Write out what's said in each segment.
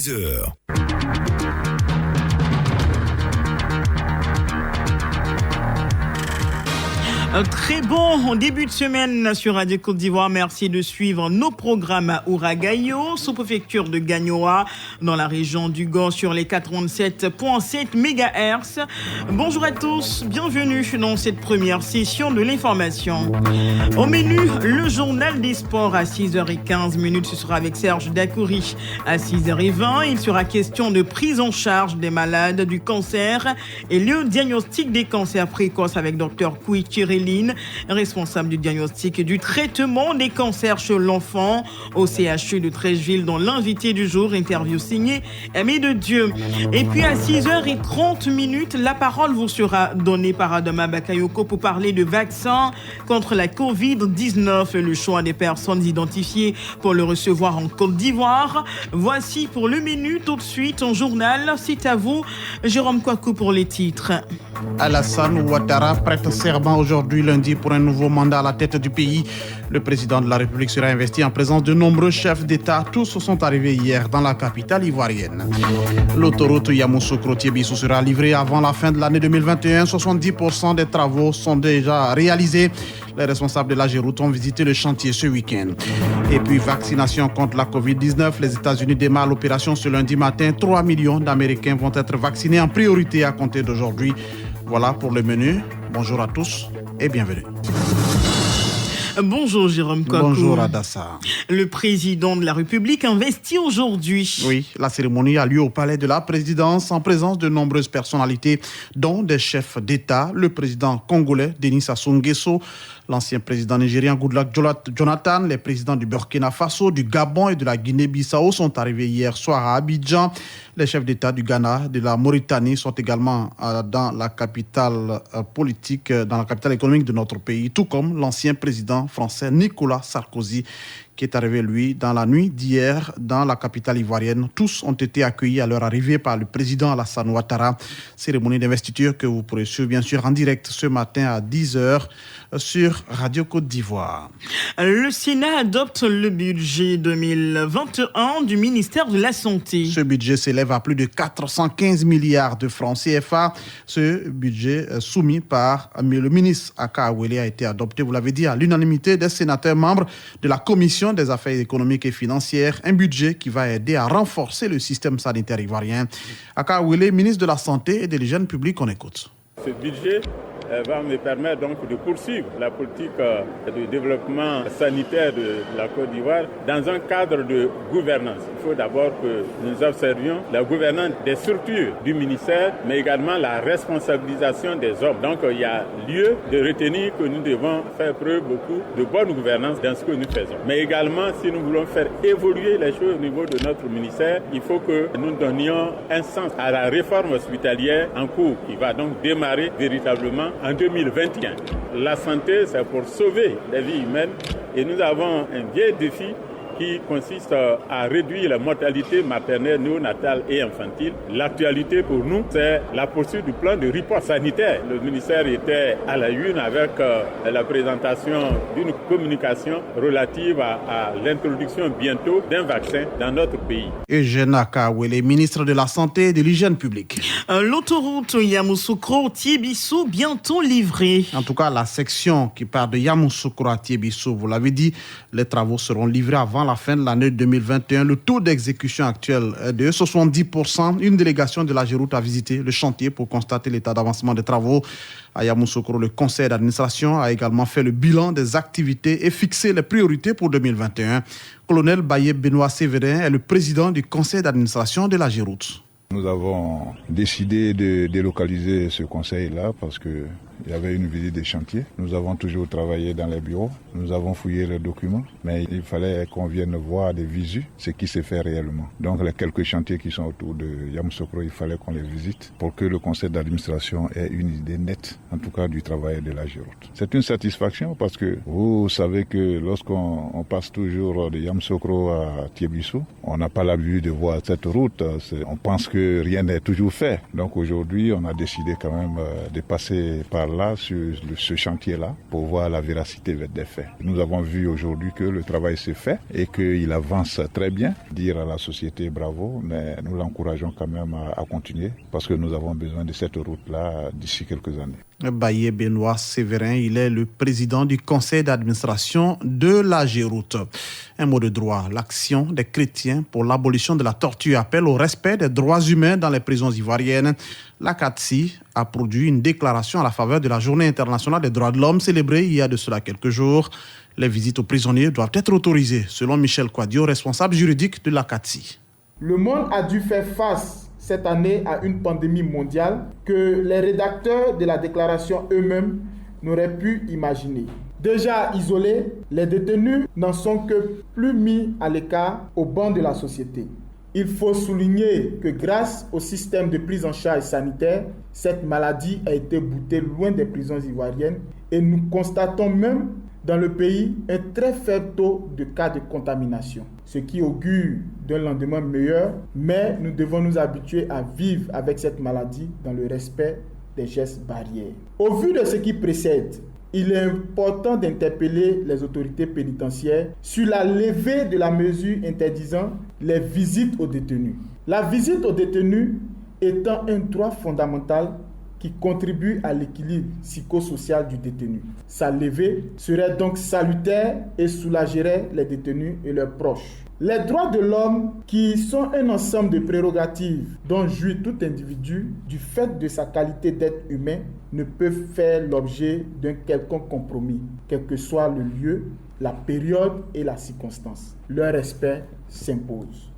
10h. Très bon début de semaine sur Radio Côte d'Ivoire. Merci de suivre nos programmes à Ouragayo, sous-préfecture de Gagnoa, dans la région du Gord, sur les 87.7 MHz. Bonjour à tous, bienvenue dans cette première session de l'information. Au menu, le journal des sports à 6h15. Ce sera avec Serge Dakouri. À 6h20, il sera question de prise en charge des malades du cancer et le diagnostic des cancers précoces avec Dr Kouichi Réline, responsable du diagnostic et du traitement des cancers chez l'enfant au CHU de Treichville, dont l'invité du jour, interview signée Aimé de Dieu. Et puis à 6h30, la parole vous sera donnée par Adama Bakayoko pour parler de vaccins contre la Covid-19 et le choix des personnes identifiées pour le recevoir en Côte d'Ivoire. Voici pour le menu, tout de suite en journal. C'est à vous, Jérôme Kouakou, pour les titres. Alassane Ouattara prête serment aujourd'hui lundi pour un nouveau mandat à la tête du pays. Le président de la République sera investi en présence de nombreux chefs d'État. Tous sont arrivés hier dans la capitale ivoirienne. L'autoroute Yamoussoukro-Thiébissou sera livrée avant la fin de l'année 2021. 70% des travaux sont déjà réalisés. Les responsables de la Géroute ont visité le chantier ce week-end. Et puis, vaccination contre la Covid-19. Les États-Unis démarrent l'opération ce lundi matin. 3 millions d'Américains vont être vaccinés en priorité à compter d'aujourd'hui. Voilà pour le menu. Bonjour à tous et bienvenue. Bonjour Jérôme Kouakou. Bonjour Adassa. Le président de la République investit aujourd'hui. Oui, la cérémonie a lieu au palais de la présidence en présence de nombreuses personnalités, dont des chefs d'État, le président congolais Denis Sassou Nguesso, l'ancien président nigérien Goodluck Jonathan, les présidents du Burkina Faso, du Gabon et de la Guinée-Bissau sont arrivés hier soir à Abidjan. Les chefs d'État du Ghana, de la Mauritanie sont également dans la capitale politique, dans la capitale économique de notre pays, tout comme l'ancien président français Nicolas Sarkozy, qui est arrivé, lui, dans la nuit d'hier dans la capitale ivoirienne. Tous ont été accueillis à leur arrivée par le président Alassane Ouattara. Cérémonie d'investiture que vous pourrez suivre, bien sûr, en direct ce matin à 10h sur Radio Côte d'Ivoire. Le Sénat adopte le budget 2021 du ministère de la Santé. Ce budget s'élève à plus de 415 milliards de francs CFA. Ce budget soumis par le ministre Aka Awele a été adopté, vous l'avez dit, à l'unanimité des sénateurs membres de la commission des affaires économiques et financières, un budget qui va aider à renforcer le système sanitaire ivoirien. Aka Awele, ministre de la Santé et de l'Hygiène publique, on écoute. Ce budget va me permettre donc de poursuivre la politique de développement sanitaire de la Côte d'Ivoire dans un cadre de gouvernance. Il faut d'abord que nous observions la gouvernance des structures du ministère, mais également la responsabilisation des hommes. Donc il y a lieu de retenir que nous devons faire preuve beaucoup de bonne gouvernance dans ce que nous faisons. Mais également, si nous voulons faire évoluer les choses au niveau de notre ministère, il faut que nous donnions un sens à la réforme hospitalière en cours, qui va donc démarrer véritablement en 2021. La santé, c'est pour sauver les vies humaines et nous avons un vieil défi qui consiste à réduire la mortalité maternelle, néonatale et infantile. L'actualité pour nous, c'est la poursuite du plan de riposte sanitaire. Le ministère était à la une avec la présentation d'une communication relative à l'introduction bientôt d'un vaccin dans notre pays. Eugène Aka Awele, ministre de la Santé et de l'Hygiène publique. L'autoroute Yamoussoukro-Thiébissou bientôt livrée. En tout cas, la section qui part de Yamoussoukro à Thiébissou, vous l'avez dit, les travaux seront livrés avant la fin de l'année 2021. Le taux d'exécution actuel est de 70%. Une délégation de la Géroute a visité le chantier pour constater l'état d'avancement des travaux. À Yamoussoukro, le conseil d'administration a également fait le bilan des activités et fixé les priorités pour 2021. Colonel Baye Benoît Séverin est le président du conseil d'administration de la Géroute. Nous avons décidé de délocaliser ce conseil-là parce qu'il y avait une visite des chantiers. Nous avons toujours travaillé dans les bureaux, nous avons fouillé les documents, mais il fallait qu'on vienne voir des visus, ce qui s'est fait réellement. Donc les quelques chantiers qui sont autour de Yamoussoukro, il fallait qu'on les visite pour que le conseil d'administration ait une idée nette, en tout cas du travail de la Géroute. C'est une satisfaction parce que vous savez que lorsqu'on passe toujours de Yamoussoukro à Thiébissou, on n'a pas l'habitude de voir cette route, on pense que rien n'est toujours fait. Donc aujourd'hui, on a décidé quand même de passer par là, sur ce chantier-là, pour voir la véracité des faits. Nous avons vu aujourd'hui que le travail s'est fait et qu'il avance très bien. Dire à la société bravo, mais nous l'encourageons quand même à continuer parce que nous avons besoin de cette route-là d'ici quelques années. Baye Benoît Séverin, il est le président du conseil d'administration de la Géroute. Un mot de droit, l'action des chrétiens pour l'abolition de la torture appelle au respect des droits humains dans les prisons ivoiriennes. La CATSI a produit une déclaration à la faveur de la Journée internationale des droits de l'homme célébrée il y a de cela quelques jours. Les visites aux prisonniers doivent être autorisées, selon Michel Kouadio, responsable juridique de la CATSI. Le monde a dû faire face cette année à une pandémie mondiale que les rédacteurs de la déclaration eux-mêmes n'auraient pu imaginer. Déjà isolés, les détenus n'en sont que plus mis à l'écart au banc de la société. Il faut souligner que grâce au système de prise en charge sanitaire, cette maladie a été boutée loin des prisons ivoiriennes et nous constatons même dans le pays un très faible taux de cas de contamination, ce qui augure d'un lendemain meilleur, mais nous devons nous habituer à vivre avec cette maladie dans le respect des gestes barrières. Au vu de ce qui précède, il est important d'interpeller les autorités pénitentiaires sur la levée de la mesure interdisant les visites aux détenus. La visite aux détenus étant un droit fondamental qui contribue à l'équilibre psychosocial du détenu. Sa levée serait donc salutaire et soulagerait les détenus et leurs proches. Les droits de l'homme, qui sont un ensemble de prérogatives dont jouit tout individu du fait de sa qualité d'être humain, ne peuvent faire l'objet d'un quelconque compromis, quel que soit le lieu, la période et la circonstance. Leur respect s'impose.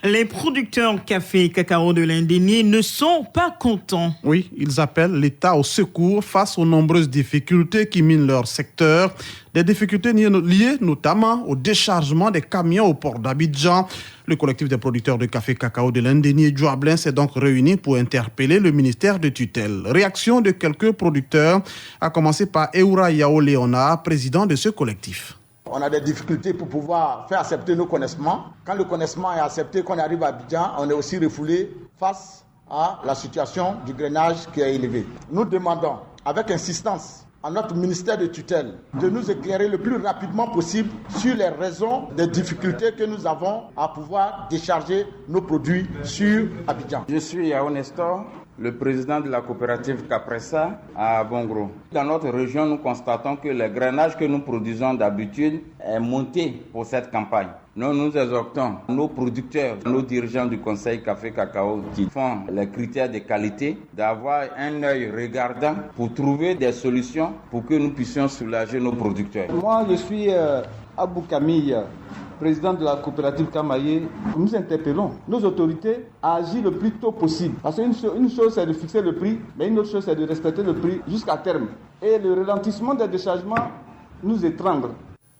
Les producteurs café et cacao de l'Indénié ne sont pas contents. Oui, ils appellent l'État au secours face aux nombreuses difficultés qui minent leur secteur. Des difficultés liées notamment au déchargement des camions au port d'Abidjan. Le collectif des producteurs de café et cacao de l'Indénié Djoablin s'est donc réuni pour interpeller le ministère de tutelle. Réaction de quelques producteurs, à commencer par Eura Yao Léonard, président de ce collectif. On a des difficultés pour pouvoir faire accepter nos connaissements. Quand le connaissement est accepté, qu'on arrive à Abidjan, on est aussi refoulé face à la situation du grainage qui est élevé. Nous demandons, avec insistance, à notre ministère de tutelle de nous éclairer le plus rapidement possible sur les raisons des difficultés que nous avons à pouvoir décharger nos produits sur Abidjan. Je suis Yao Nestor, le président de la coopérative Capressa à Bongro. Dans notre région, nous constatons que le grainage que nous produisons d'habitude est monté pour cette campagne. Nous exhortons nos producteurs, nos dirigeants du Conseil Café Cacao qui font les critères de qualité d'avoir un œil regardant pour trouver des solutions pour que nous puissions soulager nos producteurs. Moi, je suis Abou Camille, président de la coopérative Kamaye. Nous interpellons nos autorités à agir le plus tôt possible. Parce qu'une chose, c'est de fixer le prix, mais une autre chose, c'est de respecter le prix jusqu'à terme. Et le ralentissement des déchargements nous étrangle.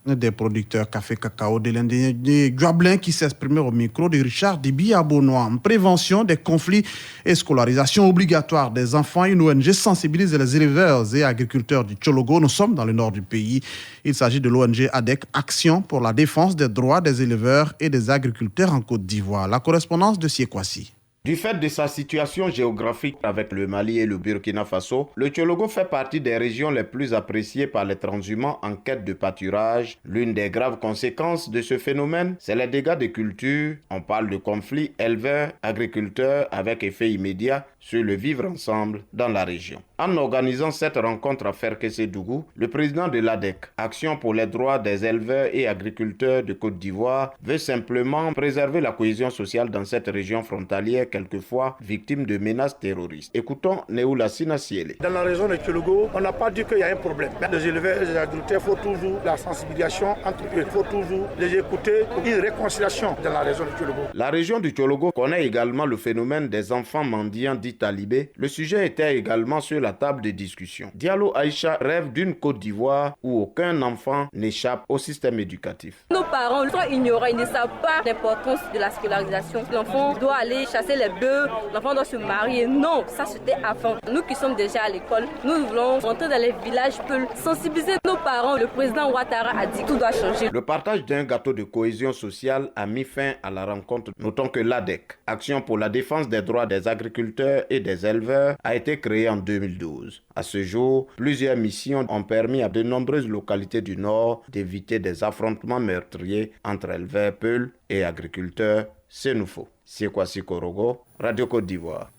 Des producteurs café cacao de l'Indénié Djoablin qui s'exprimaient au micro de Richard Dibi Abonois. Prévention des conflits et scolarisation obligatoire des enfants. Une ONG sensibilise les éleveurs et agriculteurs du Tchologo. Nous sommes dans le nord du pays. Il s'agit de l'ONG ADEC, Action pour la défense des droits des éleveurs et des agriculteurs en Côte d'Ivoire. La correspondance de Siekwasi. Du fait de sa situation géographique avec le Mali et le Burkina Faso, le Tchologo fait partie des régions les plus appréciées par les transhumants en quête de pâturage. L'une des graves conséquences de ce phénomène, c'est les dégâts de culture. On parle de conflits éleveurs-agriculteurs avec effet immédiat sur le vivre ensemble dans la région. En organisant cette rencontre à Ferkessé-Dougou, le président de l'ADEC, Action pour les droits des éleveurs et agriculteurs de Côte d'Ivoire, veut simplement préserver la cohésion sociale dans cette région frontalière quelquefois victime de menaces terroristes. Écoutons Neoula Sinassiele. Dans la région de Tchologo, on n'a pas dit qu'il y a un problème. Mais les éleveurs et les agriculteurs, il faut toujours la sensibilisation entre eux. Il faut toujours les écouter pour une réconciliation dans la région de Tchologo. La région du Tchologo connaît également le phénomène des enfants mendiants dits talibés. Le sujet était également sur la table de discussion. Diallo Aïcha rêve d'une Côte d'Ivoire où aucun enfant n'échappe au système éducatif. Nos parents sont ignorants, ils ne savent pas l'importance de la scolarisation. L'enfant doit aller chasser les bœufs, l'enfant doit se marier. Non, ça c'était avant. Nous qui sommes déjà à l'école, nous voulons rentrer dans les villages pour sensibiliser nos parents. Le président Ouattara a dit que tout doit changer. Le partage d'un gâteau de cohésion sociale a mis fin à la rencontre. Notons que l'ADEC, Action pour la défense des droits des agriculteurs agriculteurs et des éleveurs a été créé en 2012. À ce jour, plusieurs missions ont permis à de nombreuses localités du Nord d'éviter des affrontements meurtriers entre éleveurs peuls et agriculteurs sénoufos. C'est Kwasi Korogo, Radio Côte d'Ivoire.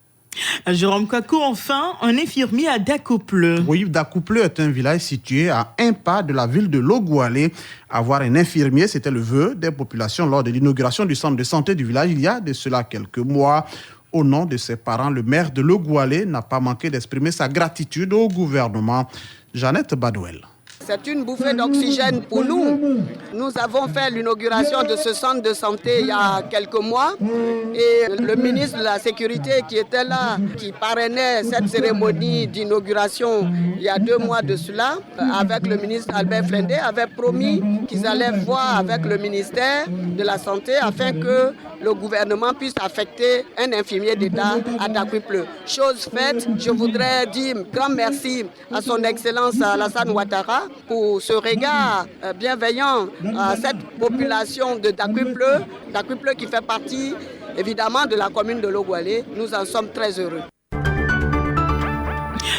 Jérôme Kako, enfin, un infirmier à Dakopleu. Oui, Dakopleu est un village situé à un pas de la ville de Logoualé. Avoir un infirmier, c'était le vœu des populations lors de l'inauguration du centre de santé du village il y a de cela quelques mois. Au nom de ses parents, le maire de Logoualé n'a pas manqué d'exprimer sa gratitude au gouvernement. Jeannette Badouel. C'est une bouffée d'oxygène pour nous. Nous avons fait l'inauguration de ce centre de santé il y a quelques mois et le ministre de la Sécurité qui était là, qui parrainait cette cérémonie d'inauguration il y a 2 mois de cela, avec le ministre Albert Flendé, avait promis qu'ils allaient voir avec le ministère de la Santé afin que le gouvernement puisse affecter un infirmier d'État à Dakopleu. Chose faite, je voudrais dire grand merci à son Excellence Alassane Ouattara pour ce regard bienveillant à cette population de Dakopleu qui fait partie évidemment de la commune de Logoualé. Nous en sommes très heureux.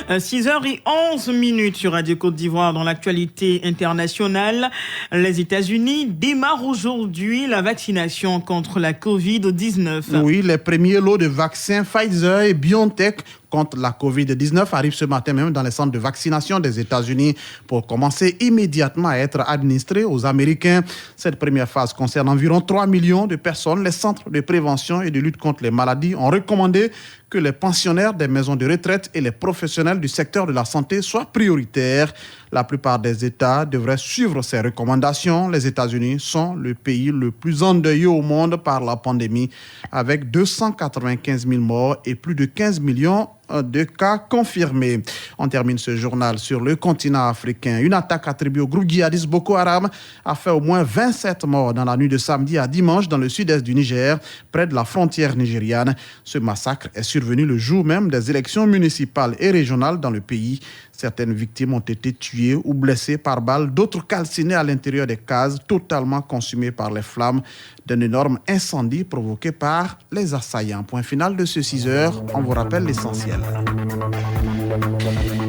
6h11 sur Radio Côte d'Ivoire. Dans l'actualité internationale, les États-Unis démarrent aujourd'hui la vaccination contre la Covid-19. Oui, les premiers lots de vaccins Pfizer et BioNTech contre la Covid-19 arrivent ce matin même dans les centres de vaccination des États-Unis pour commencer immédiatement à être administrés aux Américains. Cette première phase concerne environ 3 millions de personnes. Les centres de prévention et de lutte contre les maladies ont recommandé que les pensionnaires des maisons de retraite et les professionnels du secteur de la santé soient prioritaires. La plupart des États devraient suivre ces recommandations. Les États-Unis sont le pays le plus endeuillé au monde par la pandémie, avec 295 000 morts et plus de 15 millions de cas confirmés. On termine ce journal sur le continent africain. Une attaque attribuée au groupe djihadiste Boko Haram a fait au moins 27 morts dans la nuit de samedi à dimanche dans le sud-est du Niger, près de la frontière nigériane. Ce massacre est survenu le jour même des élections municipales et régionales dans le pays. Certaines victimes ont été tuées ou blessées par balles, d'autres calcinées à l'intérieur des cases, totalement consumées par les flammes d'un énorme incendie provoqué par les assaillants. Point final de ce 6h, on vous rappelle l'essentiel.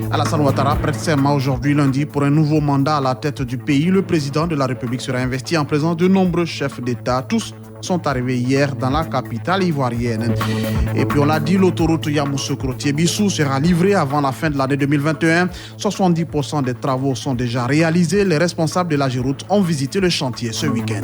Alassane Ouattara prête serment aujourd'hui lundi pour un nouveau mandat à la tête du pays. Le président de la République sera investi en présence de nombreux chefs d'État. Tous sont arrivés hier dans la capitale ivoirienne. Et puis on l'a dit, l'autoroute Yamoussoukro-Tiébissou sera livrée avant la fin de l'année 2021. 70% des travaux sont déjà réalisés. Les responsables de l'AGEROUTE ont visité le chantier ce week-end.